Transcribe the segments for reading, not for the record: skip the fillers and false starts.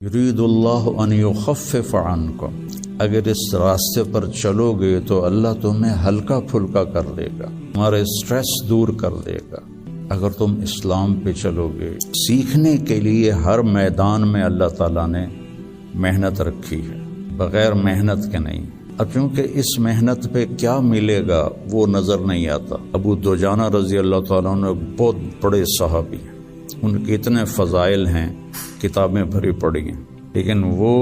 یرید اللہ ان یخفف عنکم، اگر اس راستے پر چلو گے تو اللہ تمہیں ہلکا پھلکا کر دے گا، تمہارے سٹریس دور کر دے گا۔ اگر تم اسلام پہ چلو گے، سیکھنے کے لیے ہر میدان میں اللہ تعالیٰ نے محنت رکھی ہے، بغیر محنت کے نہیں۔ اب چونکہ اس محنت پہ کیا ملے گا وہ نظر نہیں آتا۔ ابو دجانہ رضی اللہ تعالیٰ عنہ بہت بڑے صحابی ہیں، ان کے اتنے فضائل ہیں، کتابیں بھری پڑی ہیں، لیکن وہ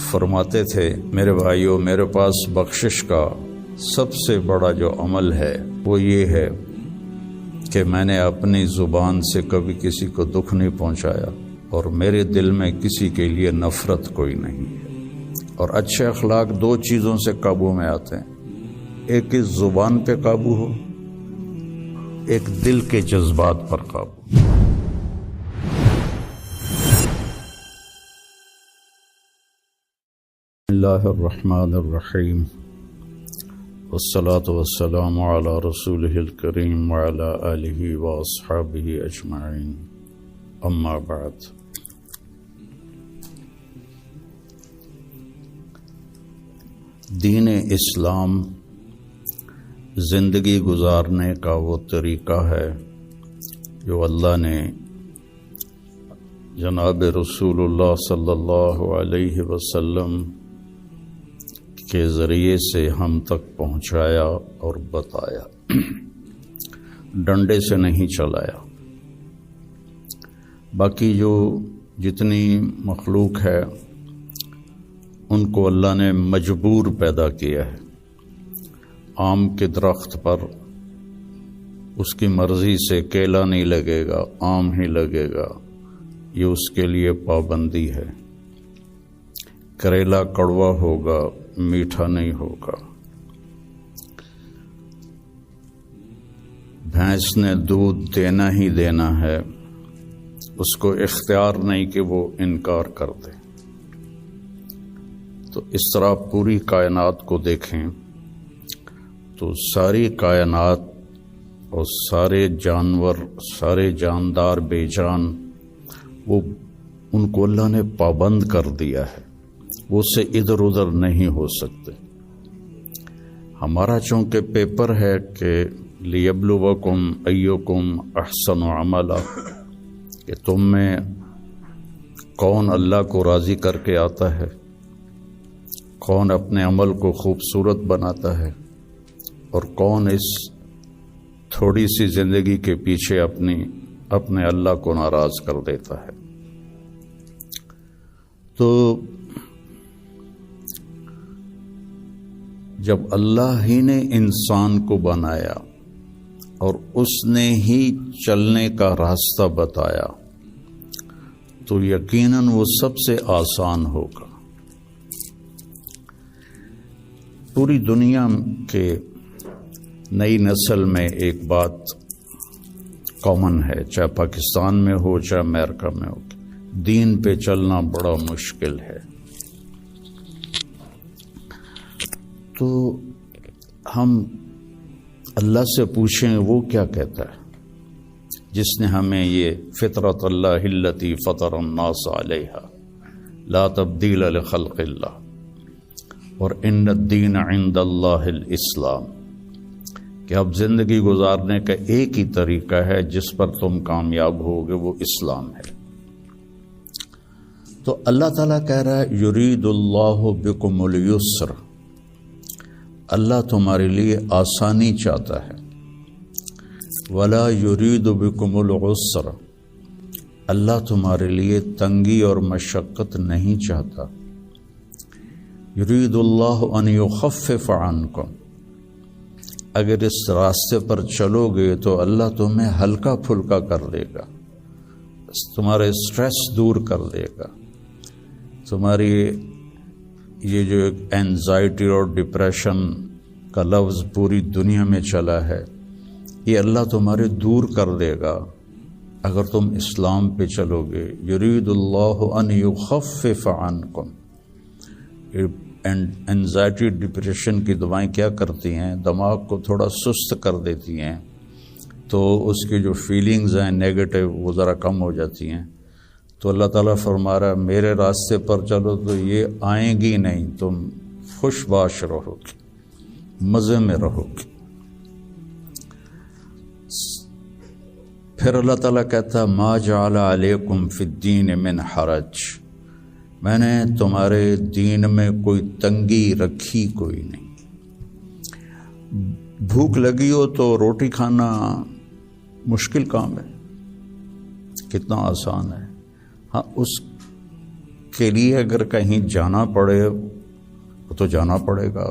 فرماتے تھے میرے بھائیوں، میرے پاس بخشش کا سب سے بڑا جو عمل ہے وہ یہ ہے کہ میں نے اپنی زبان سے کبھی کسی کو دکھ نہیں پہنچایا، اور میرے دل میں کسی کے لیے نفرت کوئی نہیں ہے۔ اور اچھے اخلاق دو چیزوں سے قابو میں آتے ہیں، ایک اس زبان پہ قابو ہو، ایک دل کے جذبات پر قابو۔ بسم اللہ الرحمن الرحیم، والصلاة والسلام علی رسولہ الکریم وعلی آلہ واصحابہ اجمعین، اما بعد۔ دین اسلام زندگی گزارنے کا وہ طریقہ ہے جو اللہ نے جناب رسول اللہ صلی اللہ علیہ وسلم کے ذریعے سے ہم تک پہنچایا اور بتایا، ڈنڈے سے نہیں چلایا۔ باقی جو جتنی مخلوق ہے ان کو اللہ نے مجبور پیدا کیا ہے۔ آم کے درخت پر اس کی مرضی سے کیلا نہیں لگے گا، آم ہی لگے گا، یہ اس کے لیے پابندی ہے۔ کریلا کڑوا ہوگا، میٹھا نہیں ہوگا۔ بھینس نے دودھ دینا ہی دینا ہے، اس کو اختیار نہیں کہ وہ انکار کر دے۔ تو اس طرح پوری کائنات کو دیکھیں تو ساری کائنات اور سارے جانور، سارے جاندار بے جان، وہ ان کو اللہ نے پابند کر دیا ہے، وہ سے ادھر ادھر نہیں ہو سکتے۔ ہمارا چونکہ پیپر ہے کہ لیبلوکم ایکم احسن عملا، کہ تم میں کون اللہ کو راضی کر کے آتا ہے، کون اپنے عمل کو خوبصورت بناتا ہے، اور کون اس تھوڑی سی زندگی کے پیچھے اپنے اللہ کو ناراض کر دیتا ہے۔ تو جب اللہ ہی نے انسان کو بنایا اور اس نے ہی چلنے کا راستہ بتایا تو یقیناً وہ سب سے آسان ہوگا۔ پوری دنیا کے نئی نسل میں ایک بات کامن ہے، چاہے پاکستان میں ہو چاہے امریکہ میں ہو، دین پہ چلنا بڑا مشکل ہے۔ تو ہم اللہ سے پوچھیں وہ کیا کہتا ہے جس نے ہمیں یہ فطرت اللہ التی فطر الناس علیہا لا تبدیل لخلق اللہ اور ان الدین عند اللہ الاسلام، کہ اب زندگی گزارنے کا ایک ہی طریقہ ہے جس پر تم کامیاب ہوگے، وہ اسلام ہے۔ تو اللہ تعالیٰ کہہ رہا ہے یرید اللہ بکم الیسر، اللہ تمہارے لیے آسانی چاہتا ہے، ولا یرید بکم العسر، اللہ تمہارے لیے تنگی اور مشقت نہیں چاہتا۔ یرید اللہ ان یخفف عنکم، اگر اس راستے پر چلو گے تو اللہ تمہیں ہلکا پھلکا کر دے گا، تمہارے سٹریس دور کر دے گا، تمہاری یہ جو ایک اینزائٹی اور ڈپریشن کا لفظ پوری دنیا میں چلا ہے، یہ اللہ تمہارے دور کر دے گا اگر تم اسلام پہ چلو گے۔ یرید اللہ ان یخفف عنکم، اینزائٹی ڈپریشن کی دوائیں کیا کرتی ہیں، دماغ کو تھوڑا سست کر دیتی ہیں، تو اس کی جو فیلنگز ہیں نیگیٹو وہ ذرا کم ہو جاتی ہیں، تو اللہ تعالیٰ فرما رہا ہے میرے راستے پر چلو تو یہ آئیں گی نہیں، تم خوش باش رہو گے، مزے میں رہو گے۔ پھر اللہ تعالیٰ کہتا ہے ما جعل علیکم فی الدین من حرج، میں نے تمہارے دین میں کوئی تنگی رکھی کوئی نہیں۔ بھوک لگی ہو تو روٹی کھانا مشکل کام ہے، کتنا آسان ہے۔ ہاں اس کے لیے اگر کہیں جانا پڑے تو جانا پڑے گا۔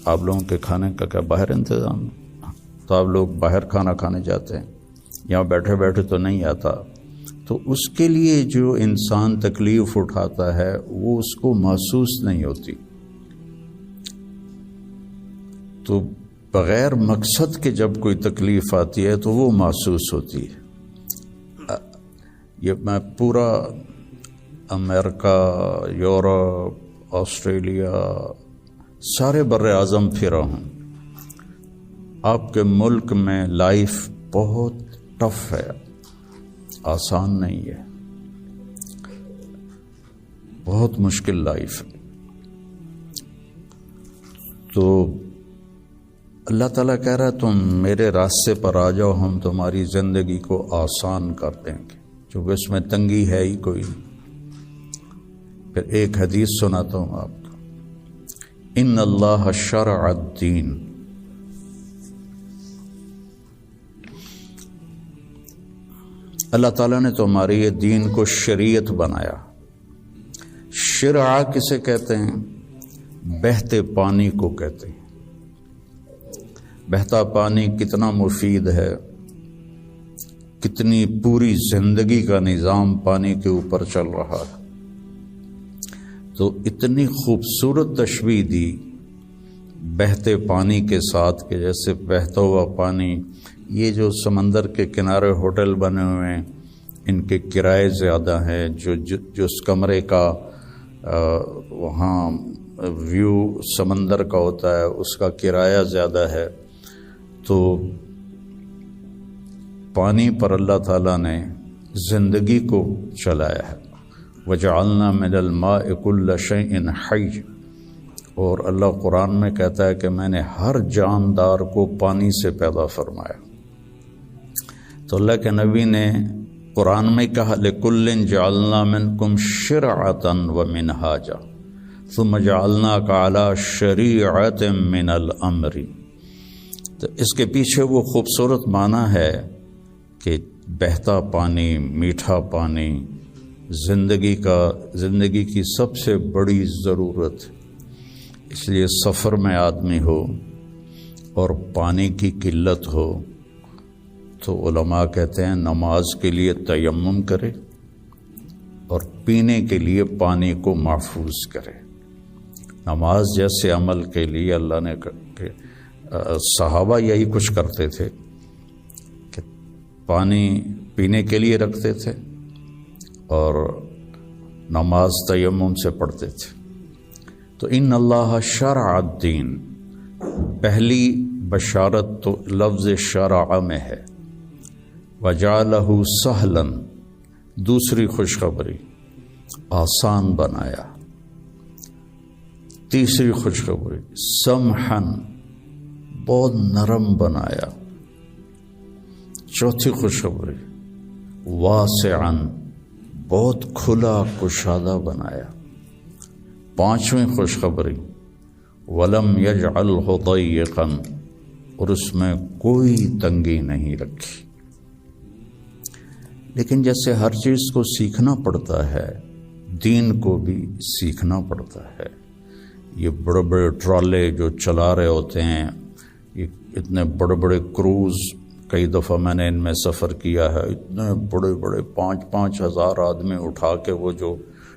آپ لوگوں کے کھانے کا کیا باہر انتظام ہے؟ تو آپ لوگ باہر کھانا کھانے جاتے ہیں، یہاں بیٹھے بیٹھے تو نہیں آتا۔ تو اس کے لیے جو انسان تکلیف اٹھاتا ہے وہ اس کو محسوس نہیں ہوتی، تو بغیر مقصد کے جب کوئی تکلیف آتی ہے تو وہ محسوس ہوتی ہے۔ یہ میں پورا امریکہ، یورپ، آسٹریلیا، سارے بر اعظم پھرا ہوں۔ آپ کے ملک میں لائف بہت ٹف ہے، آسان نہیں ہے، بہت مشکل لائف ہے۔ تو اللہ تعالیٰ کہہ رہا ہے تم میرے راستے پر آ جاؤ، ہم تمہاری زندگی کو آسان کر دیں گے، کیونکہ اس میں تنگی ہے ہی کوئی۔ پھر ایک حدیث سناتا ہوں آپ کو، ان اللہ شرع الدین، اللہ تعالیٰ نے تمہارے یہ دین کو شریعت بنایا۔ شرع کسے کہتے ہیں؟ بہتے پانی کو کہتے ہیں۔ بہتا پانی کتنا مفید ہے، کتنی پوری زندگی کا نظام پانی کے اوپر چل رہا ہے۔ تو اتنی خوبصورت تشبیہ دی بہتے پانی کے ساتھ کہ جیسے بہتا ہوا پانی، یہ جو سمندر کے کنارے ہوٹل بنے ہوئے ہیں ان کے کرائے زیادہ ہیں، جو اس کمرے کا وہاں ویو سمندر کا ہوتا ہے اس کا کرایہ زیادہ ہے۔ تو پانی پر اللہ تعالیٰ نے زندگی کو چلایا ہے۔ وَجَعَلْنَا مِنَ الْمَاءِ كُلَّ شَيْءٍ حَيٍّ، اور اللہ قرآن میں کہتا ہے کہ میں نے ہر جاندار کو پانی سے پیدا فرمایا۔ تو اللہ کے نبی نے قرآن میں کہا لِكُلٍّ جَعَلْنَا مِنْكُمْ شِرْعَةً وَمِنْهَاجًا ثُمَّ جَعَلْنَاكَ عَلَى شَرِيعَةٍ مِنَ الْأَمْرِ۔ تو اس کے پیچھے وہ خوبصورت معنی ہے کہ بہتا پانی، میٹھا پانی زندگی کی سب سے بڑی ضرورت۔ اس لیے سفر میں آدمی ہو اور پانی کی قلت ہو تو علماء کہتے ہیں نماز کے لیے تیمم کرے اور پینے کے لیے پانی کو محفوظ کرے۔ نماز جیسے عمل کے لیے اللہ نے صحابہ یہی کچھ کرتے تھے کہ پانی پینے کے لیے رکھتے تھے اور نماز تیمم سے پڑھتے تھے۔ تو ان اللہ شرع الدین، پہلی بشارت تو لفظ شرع میں ہے، وجعلہ سہلا، دوسری خوشخبری آسان بنایا، تیسری خوشخبری سمحن، بہت نرم بنایا، چوتھی خوشخبری واسعن، بہت کھلا کشادہ بنایا، پانچویں خوشخبری ولم یجعلہ ضیقا، اور اس میں کوئی تنگی نہیں رکھی۔ لیکن جیسے ہر چیز کو سیکھنا پڑتا ہے، دین کو بھی سیکھنا پڑتا ہے۔ یہ بڑے بڑے ٹرالے جو چلا رہے ہوتے ہیں، یہ اتنے بڑے بڑے کروز، کئی دفعہ میں نے ان میں سفر کیا ہے، اتنے بڑے بڑے 5-5 ہزار آدمی اٹھا کے وہ جو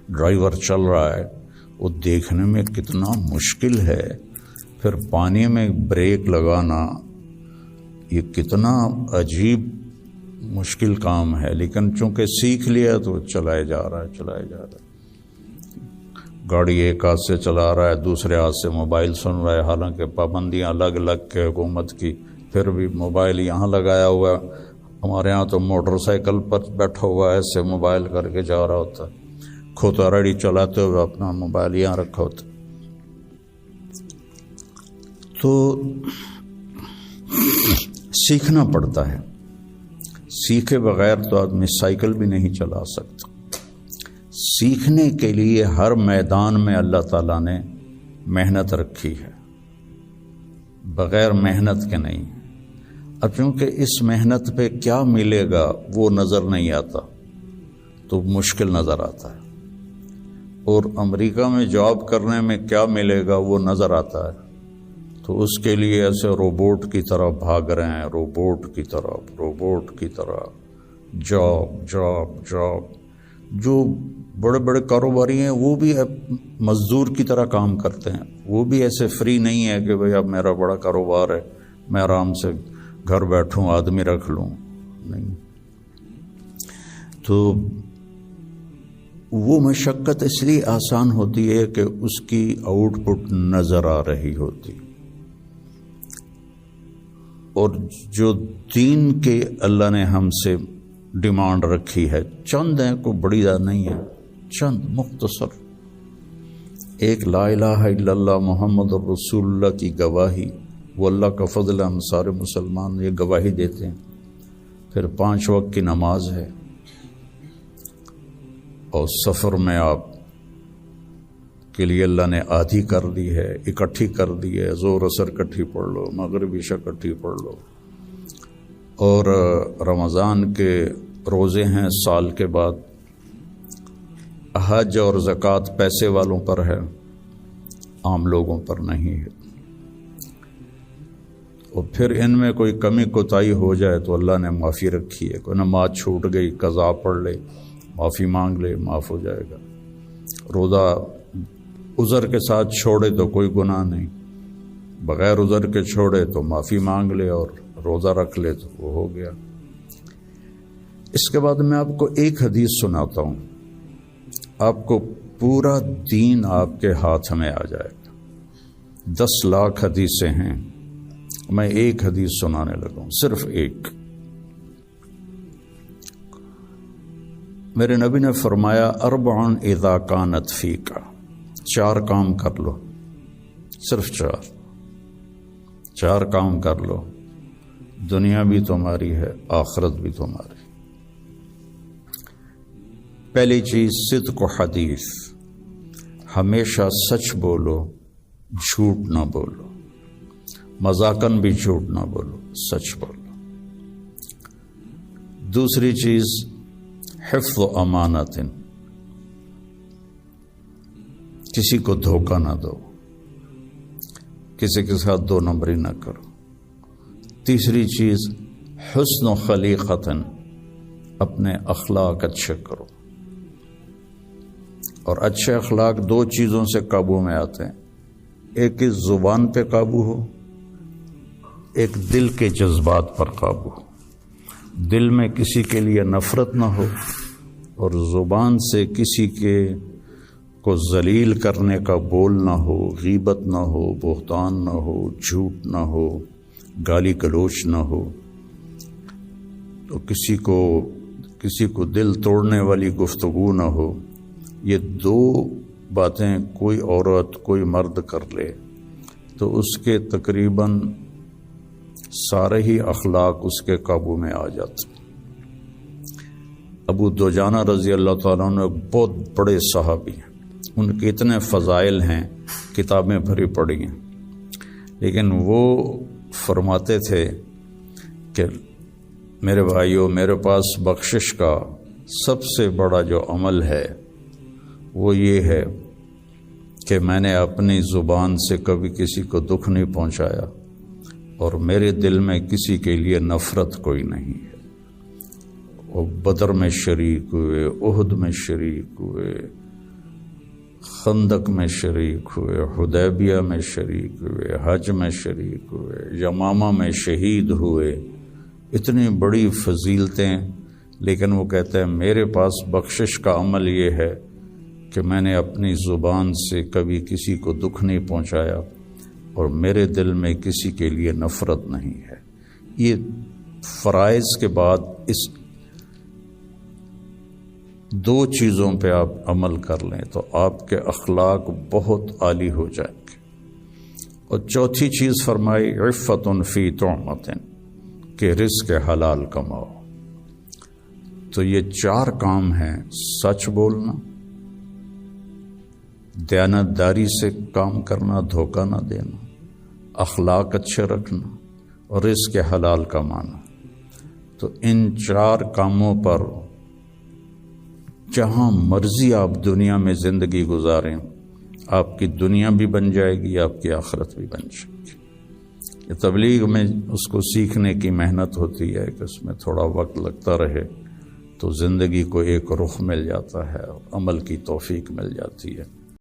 ڈرائیور چل رہا ہے وہ دیکھنے میں کتنا مشکل ہے۔ پھر پانی میں بریک لگانا یہ کتنا عجیب مشکل کام ہے، لیکن چونکہ سیکھ لیا تو چلائے جا رہا ہے۔ گاڑی ایک ہاتھ سے چلا رہا ہے، دوسرے ہاتھ سے موبائل سن رہا ہے، حالانکہ پابندیاں الگ الگ کے حکومت کی، پھر بھی موبائل یہاں لگایا ہوا ہے، ہمارے ہاں تو موٹر سائیکل پر بیٹھا ہوا ایسے موبائل کر کے جا رہا ہوتا ہے، کھوتا ریڈی چلاتے ہوئے اپنا موبائل یہاں رکھا ہوتا. تو سیکھنا پڑتا ہے، سیکھے بغیر تو آدمی سائیکل بھی نہیں چلا سکتا. سیکھنے کے لیے ہر میدان میں اللہ تعالیٰ نے محنت رکھی ہے، بغیر محنت کے نہیں. اب چونکہ اس محنت پہ کیا ملے گا وہ نظر نہیں آتا تو مشکل نظر آتا ہے، اور امریکہ میں جاب کرنے میں کیا ملے گا وہ نظر آتا ہے، تو اس کے لیے ایسے روبوٹ کی طرح بھاگ رہے ہیں، روبوٹ کی طرح جاب. جو بڑے بڑے کاروباری ہیں وہ بھی مزدور کی طرح کام کرتے ہیں، وہ بھی ایسے فری نہیں ہے کہ بھئی اب میرا بڑا کاروبار ہے میں آرام سے گھر بیٹھوں آدمی رکھ لوں، نہیں. تو وہ مشقت اس لیے آسان ہوتی ہے کہ اس کی آؤٹ پٹ نظر آ رہی ہوتی. اور جو دین کے اللہ نے ہم سے ڈیمانڈ رکھی ہے چند ہیں، کوئی بڑی زیادہ نہیں ہے، چند مختصر. ایک لا الہ الا اللہ محمد رسول اللہ کی گواہی، وہ اللہ کا فضل ہے، ہم سارے مسلمان یہ گواہی دیتے ہیں. پھر 5 وقت کی نماز ہے، اور سفر میں آپ کے لیے اللہ نے آدھی کر دی ہے، اکٹھی کر دی ہے، ظہر عصر اکٹھی پڑھ لو، مغرب عشاء اکٹھی پڑھ لو. اور رمضان کے روزے ہیں سال کے بعد. حج اور زکوٰۃ پیسے والوں پر ہے، عام لوگوں پر نہیں ہے. اور پھر ان میں کوئی کمی کوتاہی ہو جائے تو اللہ نے معافی رکھی ہے. کوئی نماز چھوٹ گئی قضا پڑھ لے، معافی مانگ لے، معاف ہو جائے گا. روزہ عذر کے ساتھ چھوڑے تو کوئی گناہ نہیں، بغیر عذر کے چھوڑے تو معافی مانگ لے اور روزہ رکھ لے تو وہ ہو گیا. اس کے بعد میں آپ کو ایک حدیث سناتا ہوں، آپ کو پورا دین آپ کے ہاتھ میں آ جائے گا. 10 لاکھ حدیثیں ہیں، میں ایک حدیث سنانے لگا ہوں، صرف ایک. میرے نبی نے فرمایا 4 اذا کانت فیک، 4 کام کر لو، صرف 4 کام کر لو، دنیا بھی تمہاری ہے آخرت بھی تمہاری. پہلی چیز صدق و حدیث، ہمیشہ سچ بولو، جھوٹ نہ بولو، مذاقن بھی جھوٹ نہ بولو، سچ بولو. دوسری چیز حفظ و امانت، کسی کو دھوکہ نہ دو، کسی کے ساتھ 2 نمبری نہ کرو. تیسری چیز حسن و خلیقت، اپنے اخلاق اچھے کرو. اور اچھے اخلاق 2 چیزوں سے قابو میں آتے ہیں، ایک اس زبان پہ قابو ہو، ایک دل کے جذبات پر قابو ہو. دل میں کسی کے لیے نفرت نہ ہو، اور زبان سے کسی کے کو ذلیل کرنے کا بول نہ ہو، غیبت نہ ہو، بہتان نہ ہو، جھوٹ نہ ہو، گالی گلوچ نہ ہو. تو کسی کو دل توڑنے والی گفتگو نہ ہو. یہ 2 باتیں کوئی عورت کوئی مرد کر لے تو اس کے تقریباً سارے ہی اخلاق اس کے قابو میں آ جاتے. ابو دجانہ رضی اللہ تعالیٰ عنہ بہت بڑے صحابی ہیں، ان کے اتنے فضائل ہیں، کتابیں بھری پڑی ہیں، لیکن وہ فرماتے تھے کہ میرے بھائیوں، میرے پاس بخشش کا سب سے بڑا جو عمل ہے وہ یہ ہے کہ میں نے اپنی زبان سے کبھی کسی کو دکھ نہیں پہنچایا، اور میرے دل میں کسی کے لیے نفرت کوئی نہیں ہے. وہ بدر میں شریک ہوئے، احد میں شریک ہوئے، خندق میں شریک ہوئے، حدیبیہ میں شریک ہوئے، حج میں شریک ہوئے، یمامہ میں شہید ہوئے. اتنی بڑی فضیلتیں، لیکن وہ کہتے ہیں میرے پاس بخشش کا عمل یہ ہے کہ میں نے اپنی زبان سے کبھی کسی کو دکھ نہیں پہنچایا، اور میرے دل میں کسی کے لیے نفرت نہیں ہے. یہ فرائض کے بعد اس دو چیزوں پہ آپ عمل کر لیں تو آپ کے اخلاق بہت عالی ہو جائیں گے۔ اور چوتھی چیز فرمائی عفت فی طعمۃ، کہ رزق حلال کماؤ۔ تو یہ 4 کام ہیں: سچ بولنا، دیانتداری سے کام کرنا، دھوکہ نہ دینا، اخلاق اچھے رکھنا، اور رزق حلال کمانا۔ تو ان 4 کاموں پر جہاں مرضی آپ دنیا میں زندگی گزاریں، آپ کی دنیا بھی بن جائے گی، آپ کی آخرت بھی بن جائے گی۔ یہ تبلیغ میں اس کو سیکھنے کی محنت ہوتی ہے کہ اس میں تھوڑا وقت لگتا رہے تو زندگی کو ایک رخ مل جاتا ہے اور عمل کی توفیق مل جاتی ہے۔